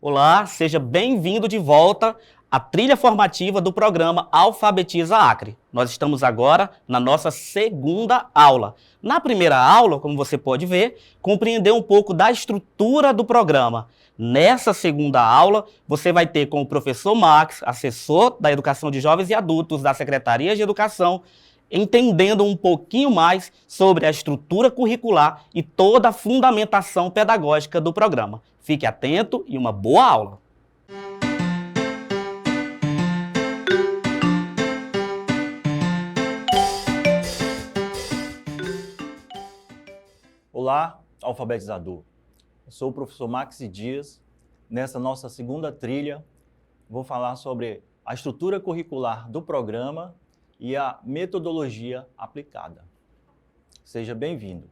Olá, seja bem-vindo de volta à trilha formativa do programa Alfabetiza Acre. Nós estamos agora na nossa segunda aula. Na primeira aula, como você pode ver, compreendeu um pouco da estrutura do programa. Nessa segunda aula, você vai ter com o professor Max, assessor da Educação de Jovens e Adultos da Secretaria de Educação, entendendo um pouquinho mais sobre a estrutura curricular e toda a fundamentação pedagógica do programa. Fique atento e uma boa aula! Olá, alfabetizador. Eu sou o professor Max Dias. Nessa nossa segunda trilha, vou falar sobre a estrutura curricular do programa e a metodologia aplicada. Seja bem-vindo.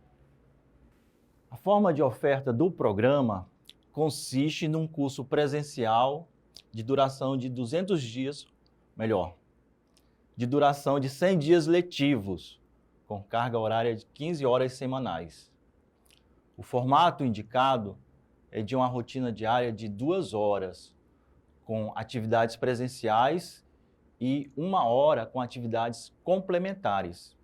A forma de oferta do programa consiste num curso presencial de duração de 200 dias, de duração de 100 dias letivos, com carga horária de 15 horas semanais. O formato indicado é de uma rotina diária de 2 horas, com atividades presenciais e 1 hora com atividades complementares.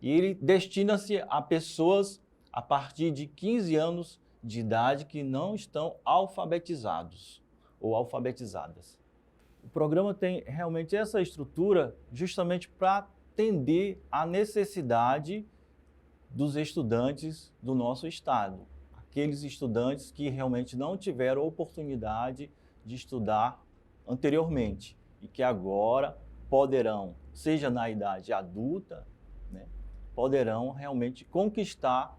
E ele destina-se a pessoas a partir de 15 anos de idade que não estão alfabetizados ou alfabetizadas. O programa tem realmente essa estrutura justamente para atender à necessidade dos estudantes do nosso estado, aqueles estudantes que realmente não tiveram oportunidade de estudar anteriormente e que agora poderão, seja na idade adulta, poderão realmente conquistar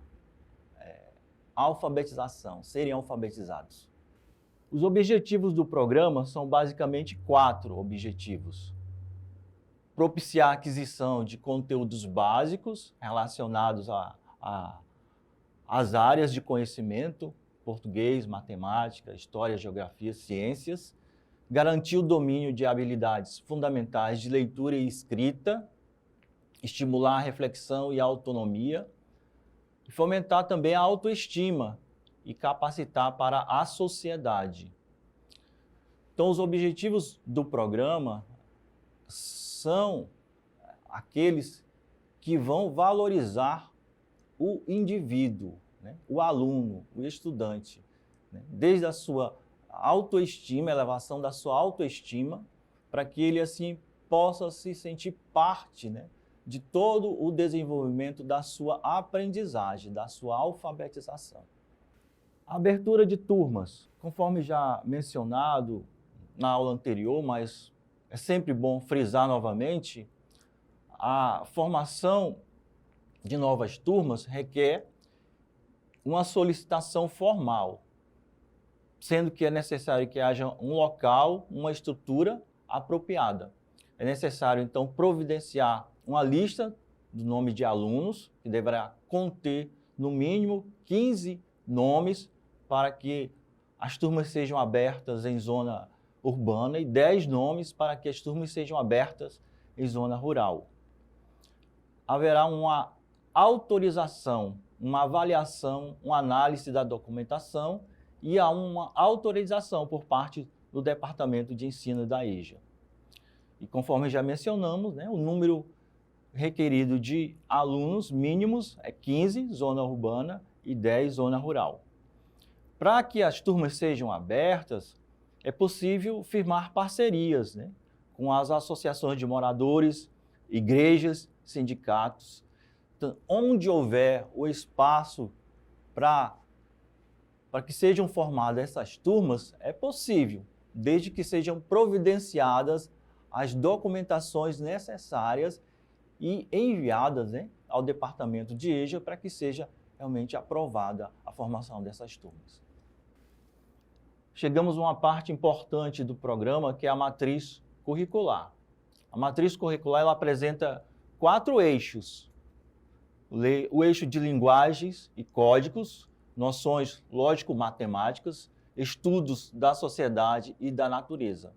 a alfabetização, serem alfabetizados. Os objetivos do programa são basicamente 4 objetivos. Propiciar a aquisição de conteúdos básicos relacionados às áreas de conhecimento, português, matemática, história, geografia, ciências. Garantir o domínio de habilidades fundamentais de leitura e escrita. Estimular a reflexão e a autonomia. E fomentar também a autoestima e capacitar para a sociedade. Então, os objetivos do programa são aqueles que vão valorizar o indivíduo, o aluno, o estudante, desde a sua autoestima, elevação da sua autoestima, para que ele assim possa se sentir parte, de todo o desenvolvimento da sua aprendizagem, da sua alfabetização. A abertura de turmas, conforme já mencionado na aula anterior, mas é sempre bom frisar novamente, a formação de novas turmas requer uma solicitação formal, sendo que é necessário que haja um local, uma estrutura apropriada. É necessário, então, providenciar uma lista do nome de alunos, que deverá conter, no mínimo, 15 nomes para que as turmas sejam abertas em zona urbana e 10 nomes para que as turmas sejam abertas em zona rural. Haverá uma autorização, uma avaliação, uma análise da documentação e há uma autorização por parte do Departamento de Ensino da EJA. E conforme já mencionamos, o número requerido de alunos mínimos é 15, zona urbana, e 10, zona rural. Para que as turmas sejam abertas, é possível firmar parcerias com as associações de moradores, igrejas, sindicatos. Então, onde houver o espaço para que sejam formadas essas turmas, é possível, desde que sejam providenciadas as documentações necessárias e enviadas ao departamento de EJA para que seja realmente aprovada a formação dessas turmas. Chegamos a uma parte importante do programa, que é a matriz curricular. A matriz curricular ela apresenta 4 eixos. O eixo de linguagens e códigos, noções lógico-matemáticas, estudos da sociedade e da natureza.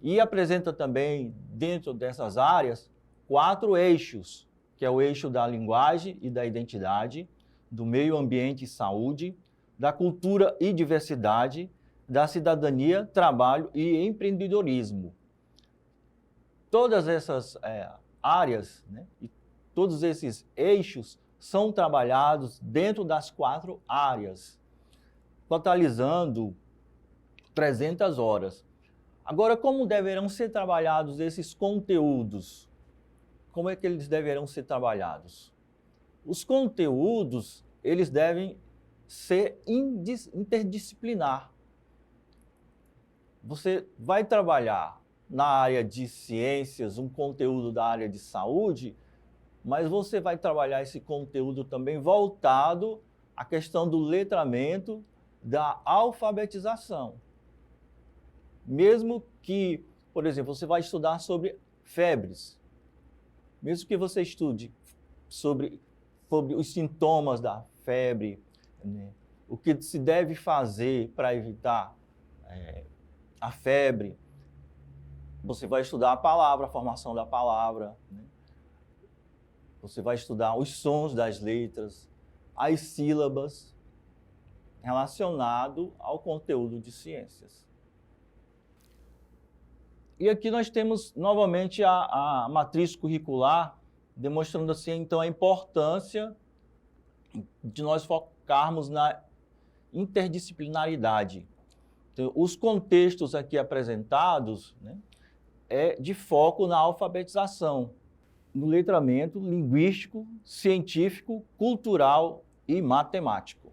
E apresenta também, dentro dessas áreas, 4 eixos, que é o eixo da linguagem e da identidade, do meio ambiente e saúde, da cultura e diversidade, da cidadania, trabalho e empreendedorismo. Todas essas áreas, né, e todos esses eixos são trabalhados dentro das 4 áreas, totalizando 300 horas. Agora, como deverão ser trabalhados esses conteúdos? Como é que eles deverão ser trabalhados? Os conteúdos, eles devem ser interdisciplinar. Você vai trabalhar na área de ciências, um conteúdo da área de saúde, mas você vai trabalhar esse conteúdo também voltado à questão do letramento, da alfabetização. Mesmo que, por exemplo, você vai estudar sobre febres, mesmo que você estude sobre os sintomas da febre, né, o que se deve fazer para evitar a febre, você vai estudar a palavra, a formação da palavra, né? Você vai estudar os sons das letras, as sílabas, relacionado ao conteúdo de ciências. E aqui nós temos novamente a matriz curricular, demonstrando assim então a importância de nós focarmos na interdisciplinaridade. Então, os contextos aqui apresentados, né, é de foco na alfabetização, no letramento linguístico, científico, cultural e matemático,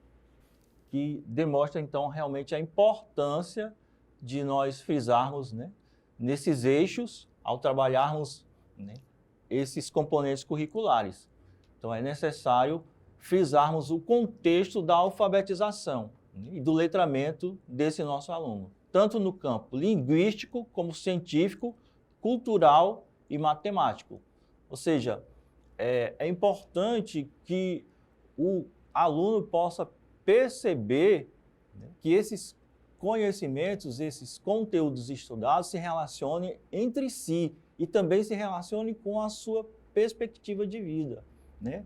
que demonstra então realmente a importância de nós frisarmos, né, nesses eixos ao trabalharmos, né, esses componentes curriculares. Então é necessário frisarmos o contexto da alfabetização, né, e do letramento desse nosso aluno, tanto no campo linguístico como científico, cultural e matemático. Ou seja, é importante que o aluno possa perceber, né, que esses conhecimentos, esses conteúdos estudados se relacionem entre si e também se relacionem com a sua perspectiva de vida, né?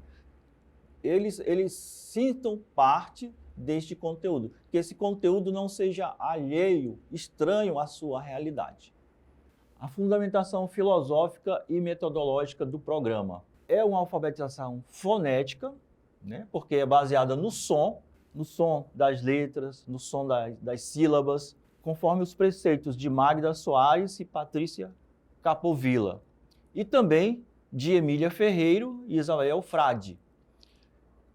Eles sintam parte deste conteúdo, que esse conteúdo não seja alheio, estranho à sua realidade. A fundamentação filosófica e metodológica do programa é uma alfabetização fonética, né, porque é baseada no som das letras, no som das sílabas, conforme os preceitos de Magda Soares e Patrícia Capovilla, e também de Emília Ferreiro e Isael Frade.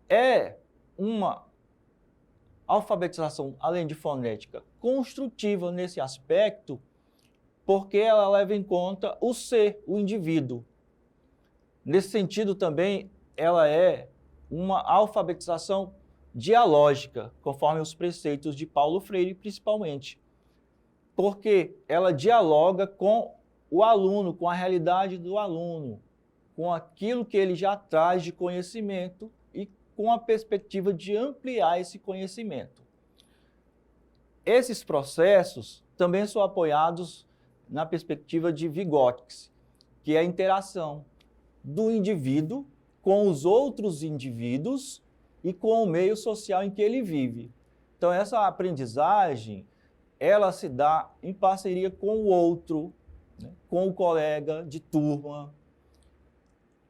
É uma alfabetização, além de fonética, construtiva nesse aspecto, porque ela leva em conta o ser, o indivíduo. Nesse sentido também, ela é uma alfabetização dialógica, conforme os preceitos de Paulo Freire, principalmente, porque ela dialoga com o aluno, com a realidade do aluno, com aquilo que ele já traz de conhecimento e com a perspectiva de ampliar esse conhecimento. Esses processos também são apoiados na perspectiva de Vygotsky, que é a interação do indivíduo com os outros indivíduos e com o meio social em que ele vive. Então, essa aprendizagem, ela se dá em parceria com o outro, né, com o colega de turma.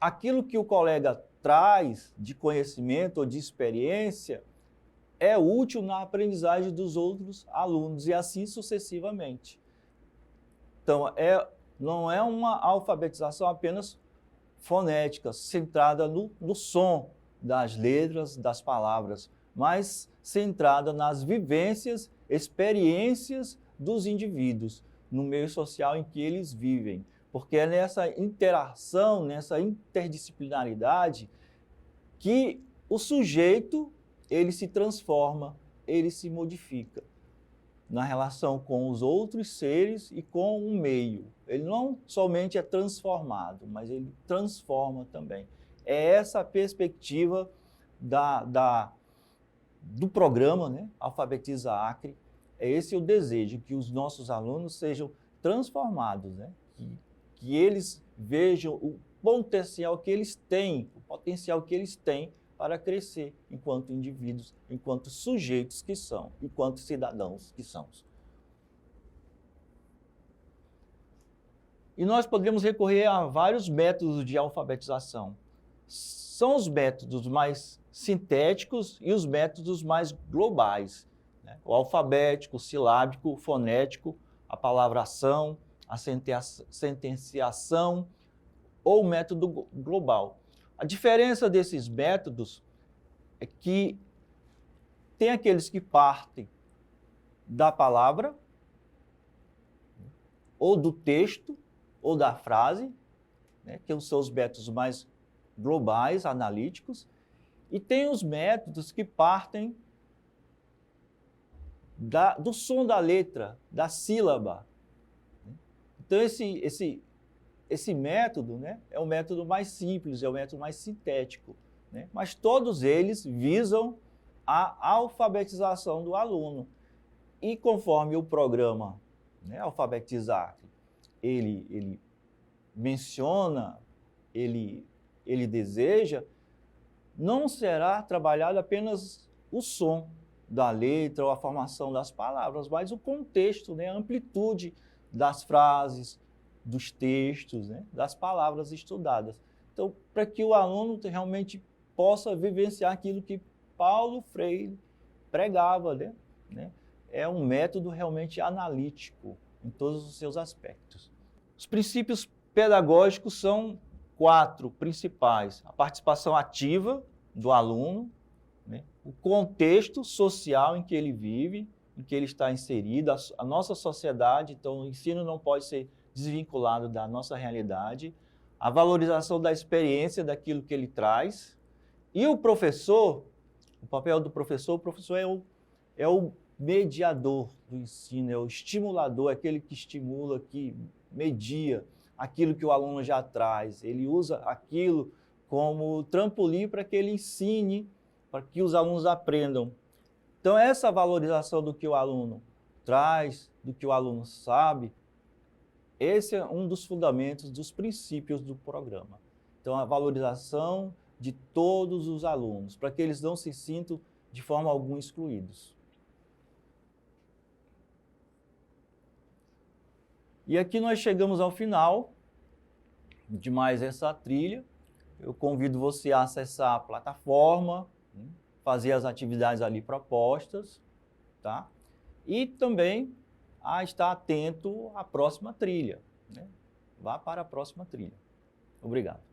Aquilo que o colega traz de conhecimento ou de experiência é útil na aprendizagem dos outros alunos e assim sucessivamente. Então, não é uma alfabetização apenas fonética, centrada no som das letras, das palavras, mas centrada nas vivências, experiências dos indivíduos, no meio social em que eles vivem. Porque é nessa interação, nessa interdisciplinaridade, que o sujeito, ele se transforma, ele se modifica na relação com os outros seres e com o meio. Ele não somente é transformado, mas ele transforma também. É essa a perspectiva do programa, né, Alfabetiza Acre. É esse o desejo, que os nossos alunos sejam transformados, né, que eles vejam o potencial que eles têm, para crescer enquanto indivíduos, enquanto sujeitos que são, enquanto cidadãos que são. E nós podemos recorrer a vários métodos de alfabetização. São os métodos mais sintéticos e os métodos mais globais, né? O alfabético, o silábico, o fonético, a palavração, a sentenciação ou o método global. A diferença desses métodos é que tem aqueles que partem da palavra, ou do texto, ou da frase, né, que são os métodos mais globais, analíticos, e tem os métodos que partem do som da letra, da sílaba. Então, esse método, né, é o método mais simples, é o método mais sintético, né, mas todos eles visam a alfabetização do aluno. E conforme o programa, né, Alfabetiza Acre, ele menciona, ele deseja, não será trabalhado apenas o som da letra ou a formação das palavras, mas o contexto, né, a amplitude das frases, dos textos, né, das palavras estudadas. Então, para que o aluno realmente possa vivenciar aquilo que Paulo Freire pregava, né? É um método realmente analítico em todos os seus aspectos. Os princípios pedagógicos são 4 principais: a participação ativa do aluno, né? O contexto social em que ele vive, em que ele está inserido, a nossa sociedade. Então, o ensino não pode ser desvinculado da nossa realidade, a valorização da experiência daquilo que ele traz. E o professor, o papel do professor, o professor é o mediador do ensino, é o estimulador, é aquele que estimula, que media aquilo que o aluno já traz. Ele usa aquilo como trampolim para que ele ensine, para que os alunos aprendam. Então, essa valorização do que o aluno traz, do que o aluno sabe, esse é um dos fundamentos, dos princípios do programa. Então, a valorização de todos os alunos, para que eles não se sintam de forma alguma excluídos. E aqui nós chegamos ao final de mais essa trilha. Eu convido você a acessar a plataforma, fazer as atividades ali propostas, tá? E também a estar atento à próxima trilha, né? Vá para a próxima trilha. Obrigado.